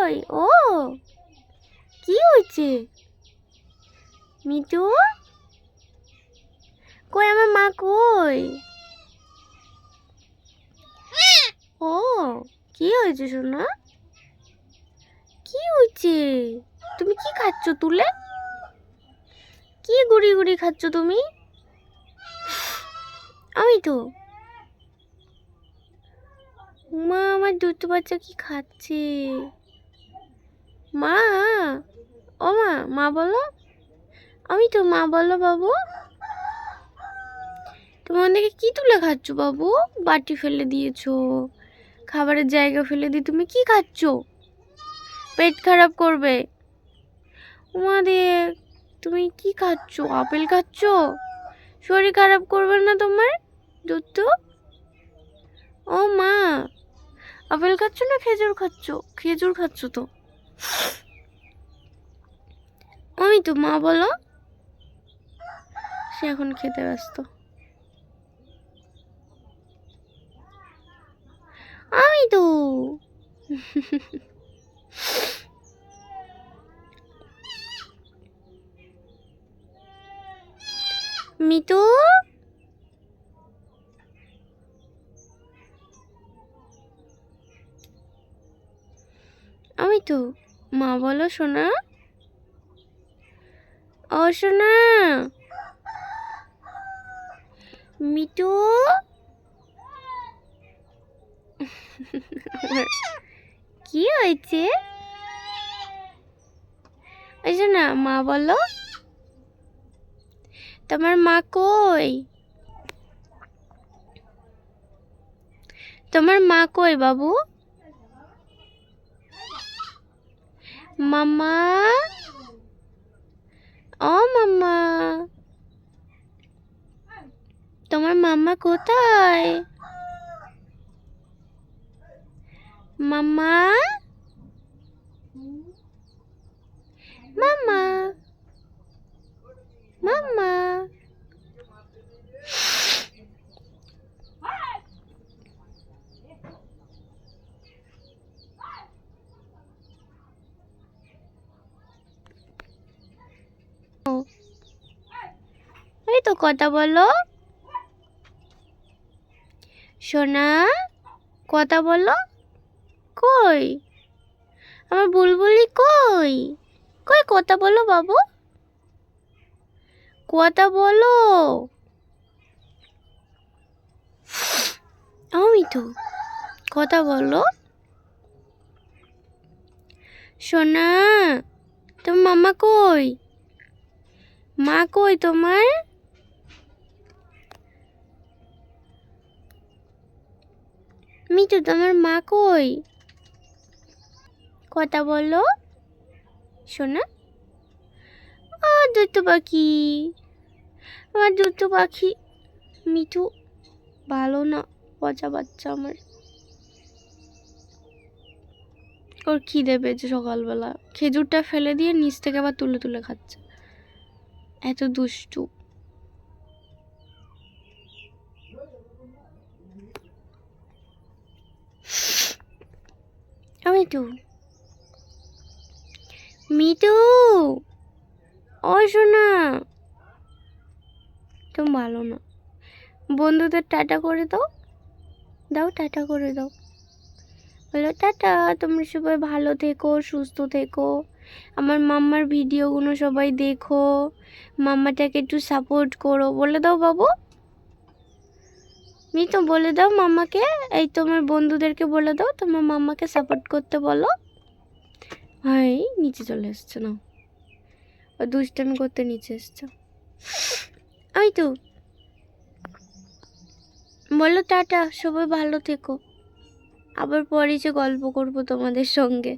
কই? ও কি হয়েছে মিঠু? কই আমার মা কই? ও কি হয়েছে সোনা? কি হয়েছে? তুমি কি খাচ্ছ তুলে? কি গুড়ি গুড়ি খাচ্ছ তুমি? আমি তো মা, আমার দুটো বাচ্চা কি খাচ্ছে? মা, ও মা, মা বলো। আমি তো মা বলো বাবু। তোমার থেকে কি তুলে খাচ্ছ বাবু? বাটি ফেলে দিয়েছো, খাবারের জায়গা ফেলে দিয়ে তুমি কি খাচ্ছ? পেট খারাপ করবে। মা দিয়ে তুমি কি খাচ্ছ? আপেল খাচ্ছ? শরীর খারাপ করবে না তোমার দুধ? ও মা, আপেল খাচ্ছ না খেজুর খাচ্ছ? খেজুর খাচ্ছ তো। আমি তো মা বলো। সে এখন খেতে ব্যস্ত। আমি তো মিতু, আমি তো মা বলো সোনা। ও সোনা মিতু, কি হয়েছে? ওই সোনা মা বলো। তোমার মা কই? তোমার মা কই বাবু? মাম্মা, ও মাম্মা, তোমার মাম্মা কোথায়? মাম্মা, মাম্মা, মাম্মা, এই তো কথা বলো সোনা, কথা বলো। কই আমার বুলবুলি কই? কই কথা বলো বাবু, কথা বলো। আমি তো কথা বলো সোনা। তোমার মামা কই? মা কই তোমার? মিঠু তোমার মা কই? কথা বলো সোনা। ও দুটো পাখি, আমার দুটো পাখি। মিঠু ভালো না, পচা বাচ্চা আমার। ওর খিদে পেয়েছে সকালবেলা, খেজুরটা ফেলে দিয়ে নিচ থেকে আবার তুলে তুলে খাচ্ছে। এত দুষ্টু। মিঠু, মিঠু, ও শোনা, তুমি ভালো না। বন্ধুদের টাটা করে দাও, দাও টাটা করে দাও। বলো টাটা, তোমরা সবাই ভালো থেকো, সুস্থ থেকো। আমার মাম্মার ভিডিওগুলো সবাই দেখো, মাম্মাটাকে একটু সাপোর্ট করো। বলে দাও বাবু। মিতু বলে দাও মাম্মাকে, এই তোমার বন্ধুদেরকে বলে দাও তোমার মাম্মাকে সাপোর্ট করতে বলো। হাই নিচে চলে এসছে না, ও দুষ্টামি করতে নিচে এসছে। ওই তো বলো টাটা, সবাই ভালো থেকো। আবার পরে যে গল্প করবো তোমাদের সঙ্গে।